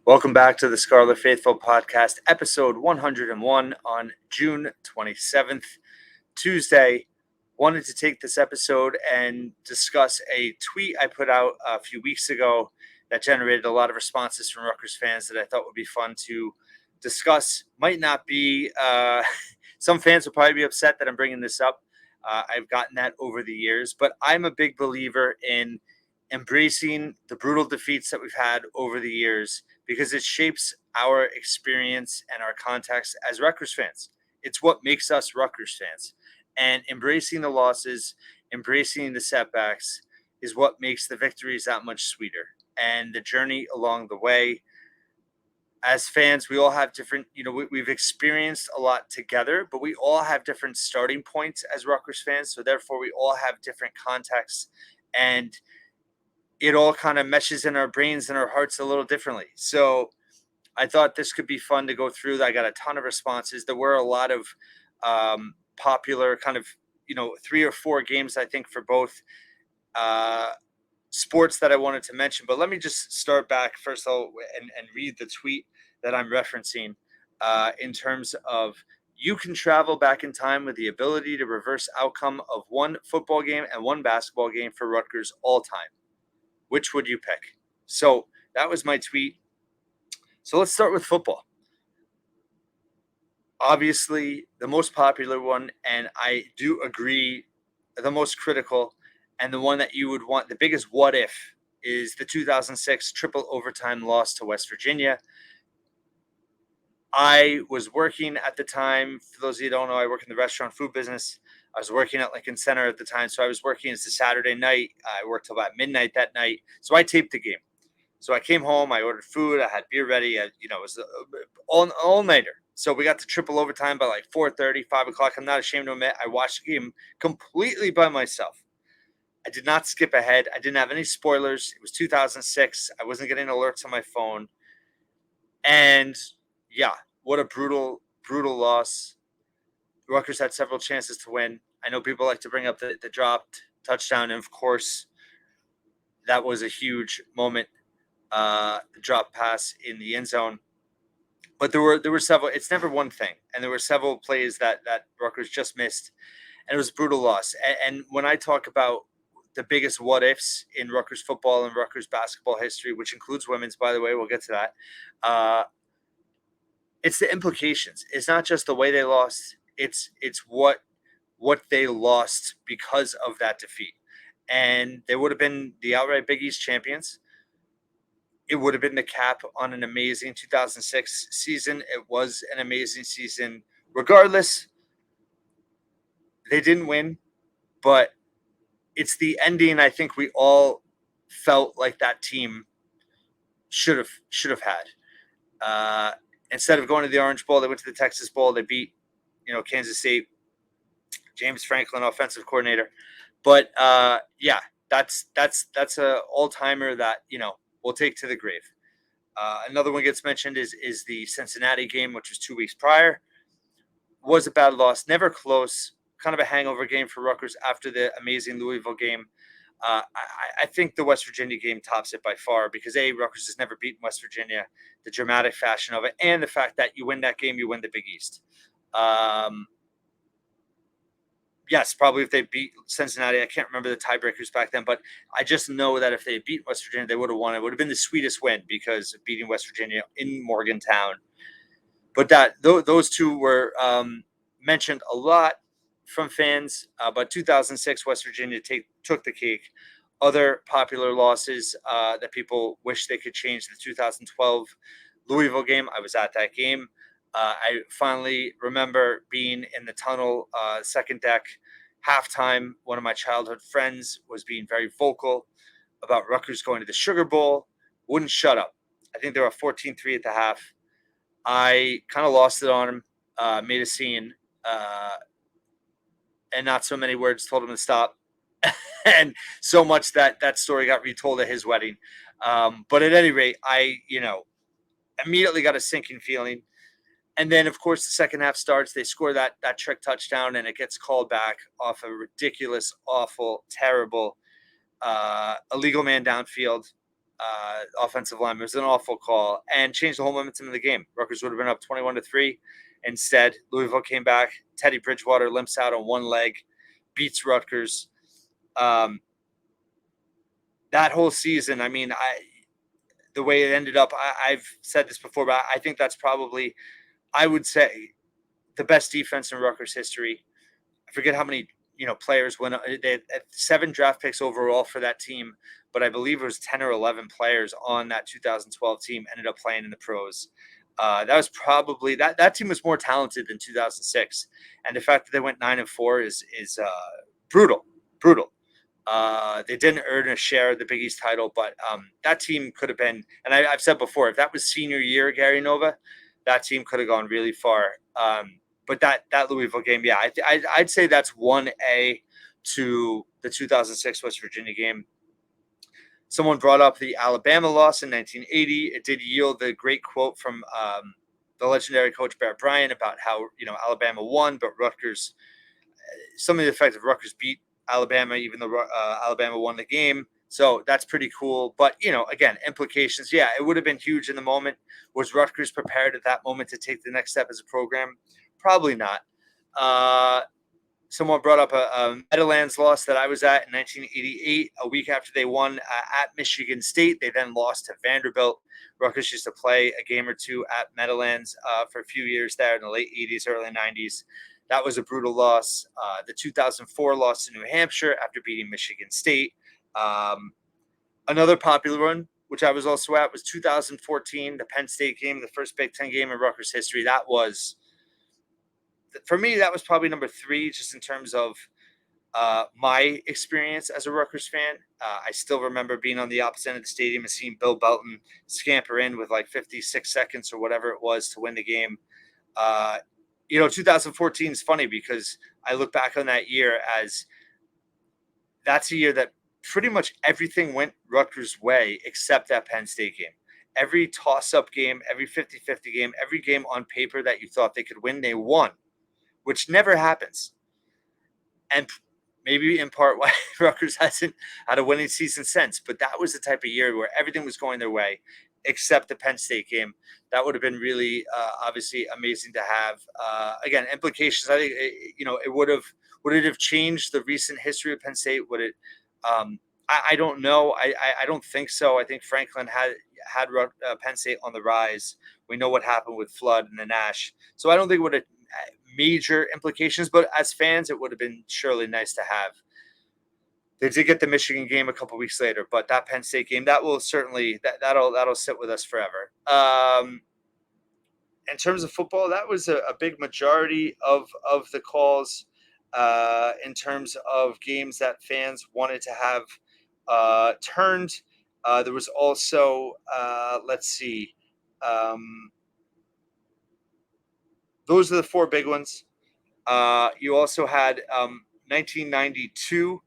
Welcome back to the Scarlet Faithful podcast, episode 101 on June 27th, Tuesday. Wanted to take this episode and discuss a tweet I put out a few weeks ago that generated a lot of responses from Rutgers fans that I thought would be fun to discuss. Might not be, some fans will probably be upset that I'm bringing this up. I've gotten that over the years, but I'm a big believer in embracing the brutal defeats that we've had over the years because it shapes our experience and our context as Rutgers fans. It's what makes us Rutgers fans. And embracing the losses, embracing the setbacks is what makes the victories that much sweeter. And the journey along the way, as fans, we all have different, we've experienced a lot together, but we all have different starting points as Rutgers fans. So therefore, we all have different contexts. And it all kind of meshes in our brains and our hearts a little differently. So I thought this could be fun to go through. I got a ton of responses. There were a lot of popular kind of, 3 or 4 games, I think, for both sports that I wanted to mention. But let me just start back first of all and read the tweet that I'm referencing in terms of you can travel back in time with the ability to reverse outcome of one football game and one basketball game for Rutgers all time. Which would you pick? So that was my tweet. So let's start with football. Obviously, the most popular one, and I do agree, the most critical, and the one that you would want, the biggest what if, is the 2006 triple overtime loss to West Virginia. I was working at the time. For those of you who don't know, I work in the restaurant food business. I was working at Lincoln Center at the time. So I was working as a Saturday night. I worked till about midnight that night. So I taped the game. So I came home, I ordered food, I had beer ready. It was all-nighter. So we got to triple overtime by like 4:30, 5 o'clock. I'm not ashamed to admit I watched the game completely by myself. I did not skip ahead. I didn't have any spoilers. It was 2006. I wasn't getting alerts on my phone. And yeah, what a brutal, brutal loss. Rutgers had several chances to win. I know people like to bring up the dropped touchdown. And of course, that was a huge moment. The drop pass in the end zone. But there were several. It's never one thing, and there were several plays that Rutgers just missed, and it was a brutal loss. And when I talk about the biggest what ifs in Rutgers football and Rutgers basketball history, which includes women's, by the way, we'll get to that. It's the implications. It's not just the way they lost. It's what they lost because of that defeat, and they would have been the outright Big East champions. It would have been the cap on an amazing 2006 season. It was an amazing season. Regardless, they didn't win, but it's the ending I think we all felt like that team should have had. Instead of going to the Orange Bowl, they went to the Texas Bowl. They beat, Kansas State. James Franklin, offensive coordinator. But yeah, that's a all-timer that we'll take to the grave. Another one gets mentioned is the Cincinnati game, which was 2 weeks prior. Was a bad loss, never close, kind of a hangover game for Rutgers after the amazing Louisville game. I think the West Virginia game tops it by far because Rutgers has never beaten West Virginia, the dramatic fashion of it, and the fact that you win that game, you win the Big East. Yes, probably if they beat Cincinnati. I can't remember the tiebreakers back then, but I just know that if they beat West Virginia, they would have won. It would have been the sweetest win because of beating West Virginia in Morgantown. But those two were mentioned a lot from fans. But 2006, West Virginia took the cake. Other popular losses that people wish they could change: the 2012 Louisville game. I was at that game. I finally remember being in the tunnel, second deck, halftime. One of my childhood friends was being very vocal about Rutgers going to the Sugar Bowl. Wouldn't shut up. I think they were 14-3 at the half. I kind of lost it on him, made a scene, and not so many words told him to stop. And so much that story got retold at his wedding. But at any rate, I, immediately got a sinking feeling. And then, of course, the second half starts. They score that trick touchdown, and it gets called back off a ridiculous, awful, terrible illegal man downfield. offensive line. It was an awful call and changed the whole momentum of the game. Rutgers would have been up 21-3. Instead, Louisville came back. Teddy Bridgewater limps out on one leg, beats Rutgers. That whole season, I mean, the way it ended up, I've said this before, but I think that's probably, I would say, the best defense in Rutgers history. I forget how many players went. They had 7 draft picks overall for that team, but I believe it was 10 or 11 players on that 2012 team ended up playing in the pros. That was probably that team was more talented than 2006, and the fact that they went 9-4 is brutal. They didn't earn a share of the Big East title, but that team could have been. And I've said before, if that was senior year Gary Nova, that team could have gone really far. But that Louisville game, yeah, I'd say that's 1A to the 2006 West Virginia game. Someone brought up the Alabama loss in 1980. It did yield the great quote from the legendary coach Bear Bryant about how Alabama won, but Rutgers. Some of the effect of Rutgers beat Alabama, even though Alabama won the game. So that's pretty cool. But, again, implications. Yeah, it would have been huge in the moment. Was Rutgers prepared at that moment to take the next step as a program? Probably not. Someone brought up a Meadowlands loss that I was at in 1988, a week after they won at Michigan State. They then lost to Vanderbilt. Rutgers used to play a game or two at Meadowlands for a few years there in the late 80s, early 90s. That was a brutal loss. The 2004 loss to New Hampshire after beating Michigan State. Another popular one, which I was also at, was 2014, the Penn State game, the first Big Ten game in Rutgers history. That was, for me, that was probably number 3, just in terms of my experience as a Rutgers fan. I still remember being on the opposite end of the stadium and seeing Bill Belton scamper in with like 56 seconds or whatever it was to win the game. 2014 is funny because I look back on that year as that's a year that pretty much everything went Rutgers' way except that Penn State game. Every toss-up game, every 50-50 game, every game on paper that you thought they could win, they won, which never happens. And maybe in part why Rutgers hasn't had a winning season since. But that was the type of year where everything was going their way except the Penn State game. That would have been really, obviously, amazing to have. Again, implications. I think it would it have changed the recent history of Penn State? Would it? I don't know. I don't think so. I think Franklin had Penn State on the rise. We know what happened with Flood and the Nash. So I don't think it would have major implications, but as fans, it would have been surely nice to have. They did get the Michigan game a couple weeks later, but that Penn State game, that will certainly that'll sit with us forever. In terms of football, that was a big majority of the calls. In terms of games that fans wanted to have turned, there was also let's see. Those are the 4 big ones. You also had 1992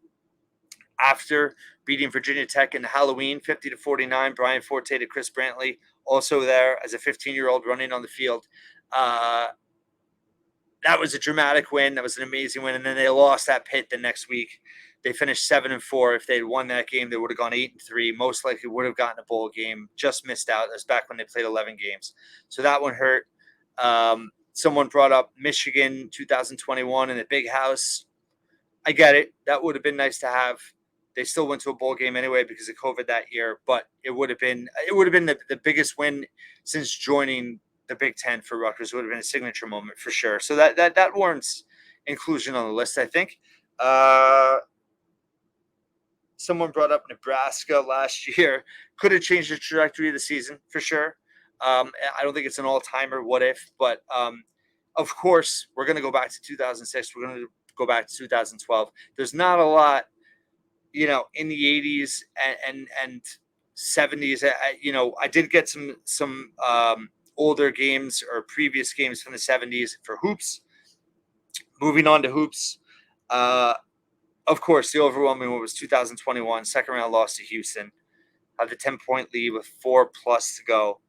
after beating Virginia Tech in Halloween 50-49. Brian Forte to Chris Brantley, also there as a 15-year-old running on the field. That was a dramatic win. That was an amazing win. And then they lost at Pitt the next week. They finished 7-4. If they'd won that game, they would have gone 8-3. Most likely would have gotten a bowl game. Just missed out. That's back when they played 11 games. So that one hurt. Someone brought up Michigan 2021 in the Big House. I get it. That would have been nice to have. They still went to a bowl game anyway because of COVID that year, but it would have been the biggest win since joining the Big Ten for Rutgers. It would have been a signature moment for sure. So that warrants inclusion on the list, I think. Someone brought up Nebraska last year. Could have changed the trajectory of the season for sure. I don't think it's an all-timer what if, but of course, we're going to go back to 2006. We're going to go back to 2012. There's not a lot, in the 80s and 70s. I did get some older games or previous games from the 70s for hoops. Moving on to hoops. Of course, the overwhelming one was 2021, second round loss to Houston. Had the 10-point lead with 4+ to go.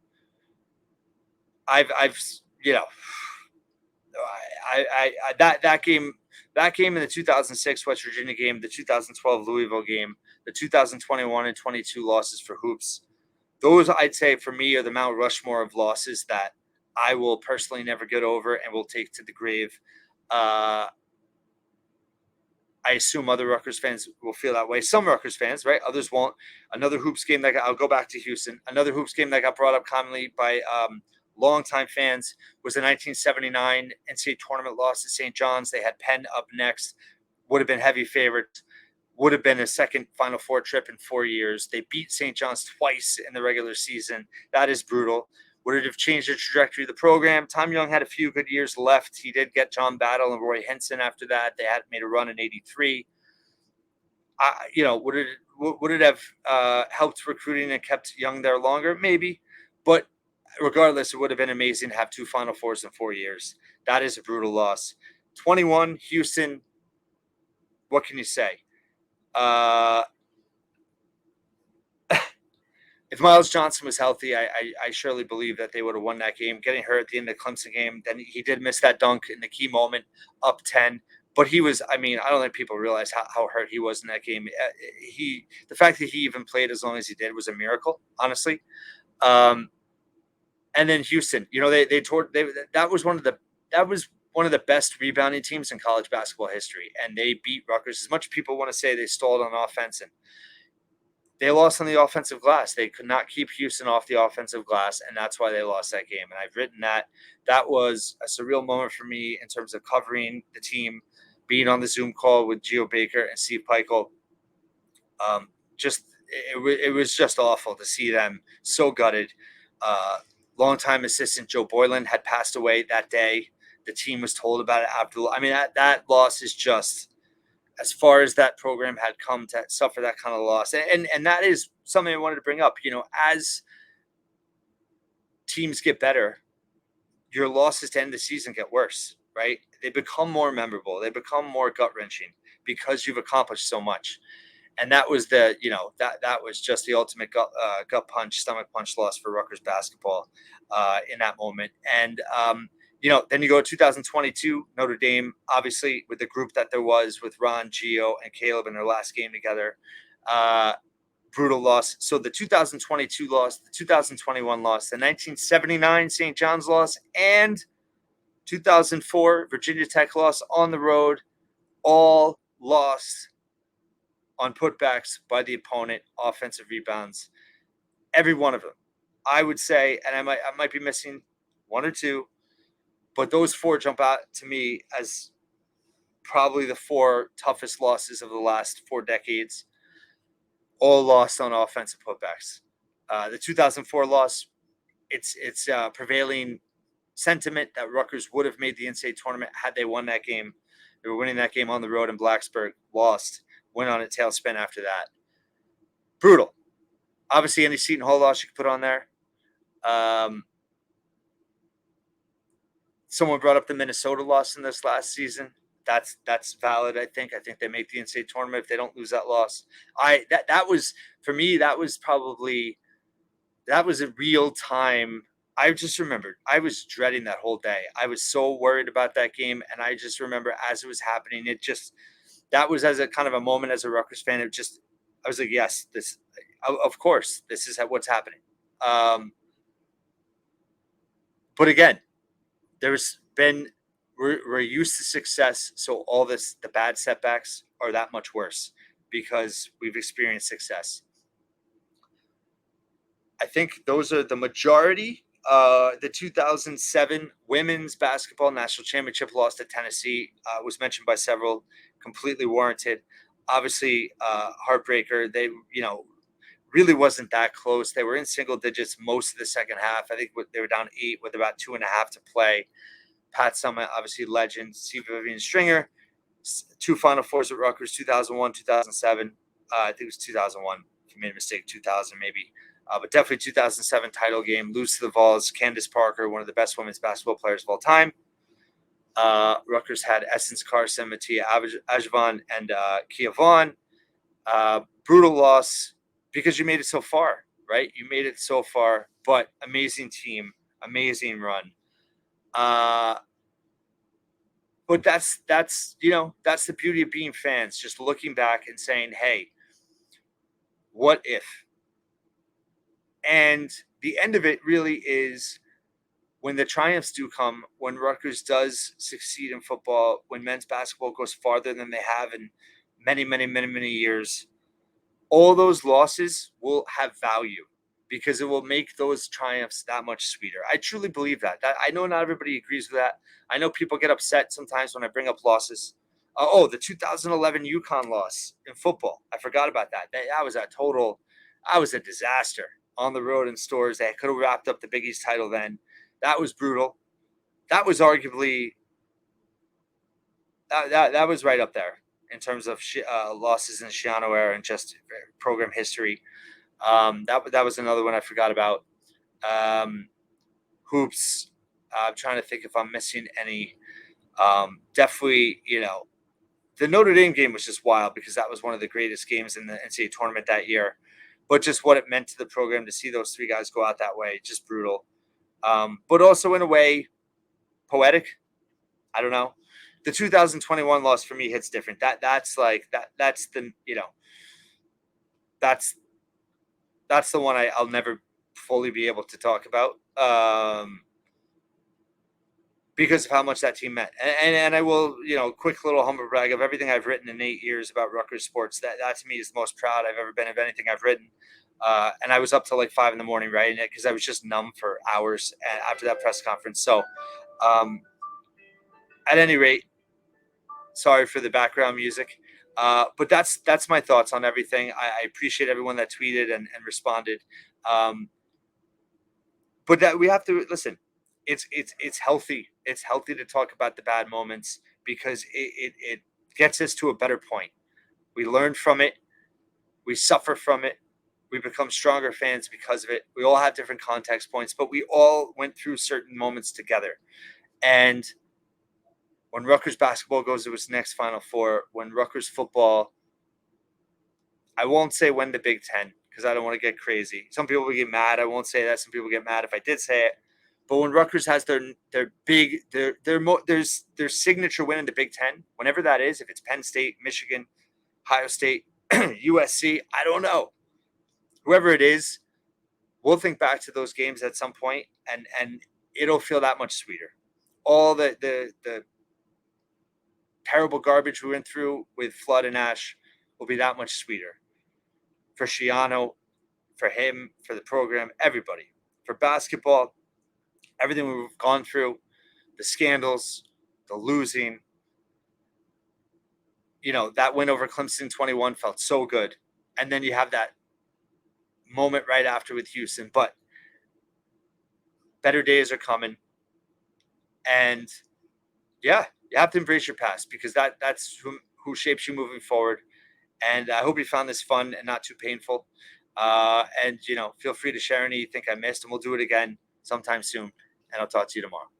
That game in the 2006 West Virginia game, the 2012 Louisville game, the 2021 and 22 losses for hoops. those I'd say for me are the Mount Rushmore of losses that I will personally never get over and will take to the grave. I assume other Rutgers fans will feel that way. Some Rutgers fans, right? Others won't. Another hoops game that I'll go back to Houston. Another hoops game that got brought up commonly by longtime fans was the 1979 NCAA tournament loss to St. John's. They had Penn up next. Would have been heavy favorites. Would have been a second Final Four trip in 4 years. They beat St. John's twice in the regular season. That is brutal. Would it have changed the trajectory of the program? Tom Young had a few good years left. He did get John Battle and Roy Henson after that. They had made a run in '83. Would it have helped recruiting and kept Young there longer? Maybe. But regardless, it would have been amazing to have 2 Final Fours in 4 years. That is a brutal loss. 21, Houston, what can you say? If Miles Johnson was healthy, I surely believe that they would have won that game. Getting hurt at the end of the Clemson game, then he did miss that dunk in the key moment, up 10. But he was, I don't think people realize how hurt he was in that game. The fact that he even played as long as he did was a miracle, honestly. And then Houston, that was one of the best rebounding teams in college basketball history, and they beat Rutgers. As much as people want to say they stalled on offense, and they lost on the offensive glass. They could not keep Houston off the offensive glass, and that's why they lost that game. And I've written that was a surreal moment for me in terms of covering the team, being on the Zoom call with Geo Baker and Steve Peichel. It was just awful to see them so gutted. Longtime assistant Joe Boylan had passed away that day. The team was told about it after. That loss is just, as far as that program had come to suffer that kind of loss. And that is something I wanted to bring up. As teams get better, your losses to end the season get worse, right? They become more memorable. They become more gut-wrenching because you've accomplished so much. And that was that was just the ultimate gut punch, stomach punch loss for Rutgers basketball in that moment. And then you go to 2022, Notre Dame, obviously with the group that there was with Ron, Gio, and Caleb in their last game together. Brutal loss. So the 2022 loss, the 2021 loss, the 1979 St. John's loss, and 2004 Virginia Tech loss on the road, all lost on putbacks by the opponent, offensive rebounds. Every one of them. I would say, and I might be missing one or two, but those 4 jump out to me as probably the 4 toughest losses of the last 4 decades, all lost on offensive putbacks. The 2004 loss, it's prevailing sentiment that Rutgers would have made the NCAA tournament had they won that game. They were winning that game on the road in Blacksburg, lost, went on a tailspin after that. Brutal. Obviously, any Seton Hall loss you could put on there. Someone brought up the Minnesota loss in this last season. That's valid. I think they make the NCAA tournament if they don't lose that loss. That was, for me, that was a real time. I just remembered I was dreading that whole day. I was so worried about that game, and I just remember as it was happening, that was as a kind of a moment as a Rutgers fan. I was like, yes, of course, this is what's happening. But again, we're used to success, so all the bad setbacks are that much worse because we've experienced success. I think those are the majority. The 2007 women's basketball national championship loss to Tennessee was mentioned by several, completely warranted. Obviously, heartbreaker. They, really wasn't that close. They were in single digits most of the second half. I think they were down 8 with about 2.5 to play. Pat Summitt, obviously legend. Steve Vivian Stringer, 2 Final Fours at Rutgers, 2001, 2007. I think it was 2001. If you made a mistake, 2000 maybe. But definitely 2007 title game. Lose to the Vols. Candace Parker, one of the best women's basketball players of all time. Rutgers had Essence Carson, Mattia Ajvan, and Kia Vaughn. Brutal loss because you made it so far, right? You made it so far, but amazing team, amazing run. But that's the beauty of being fans, just looking back and saying, hey, what if? And the end of it really is when the triumphs do come, when Rutgers does succeed in football, when men's basketball goes farther than they have in many, many, many, many years, all those losses will have value because it will make those triumphs that much sweeter. I truly believe that. I know not everybody agrees with that. I know people get upset sometimes when I bring up losses. The 2011 UConn loss in football. I forgot about that. That was I was a disaster on the road in stores. They could have wrapped up the Big East title then. That was brutal. That was arguably that was right up there in terms of losses in the Shiano era and just program history. That was another one I forgot about. Hoops. I'm trying to think if I'm missing any. Definitely, the Notre Dame game was just wild because that was one of the greatest games in the NCAA tournament that year. But just what it meant to the program to see those three guys go out that way, just brutal. But also in a way, poetic. I don't know. The 2021 loss for me hits different. That's like that. That's the that's that's the one I'll never fully be able to talk about because of how much that team meant. And I will, quick little humble brag of everything I've written in 8 years about Rutgers sports. That to me is the most proud I've ever been of anything I've written. And I was up till like 5 a.m. writing it because I was just numb for hours after that press conference. So, at any rate, sorry for the background music. But that's my thoughts on everything. I appreciate everyone that tweeted and responded. But that we have to listen. It's healthy. It's healthy to talk about the bad moments because it gets us to a better point. We learn from it. We suffer from it. We become stronger fans because of it. We all have different context points, but we all went through certain moments together. And when Rutgers basketball goes to its next Final Four, when Rutgers football, I won't say win the Big Ten because I don't want to get crazy. Some people will get mad. I won't say that. Some people get mad if I did say it. But when Rutgers has their signature win in the Big Ten, whenever that is, if it's Penn State, Michigan, Ohio State, USC, I don't know. Whoever it is, we'll think back to those games at some point, and it'll feel that much sweeter. All the terrible garbage we went through with Flood and Ash will be that much sweeter for Shiano, for him, for the program, everybody. For basketball, everything we've gone through, the scandals, the losing, that win over Clemson 21 felt so good. And then you have that moment right after with Houston. But better days are coming. And yeah, you have to embrace your past because that's who shapes you moving forward. And I hope you found this fun and not too painful. And feel free to share anything I missed, and we'll do it again sometime soon. And I'll talk to you tomorrow.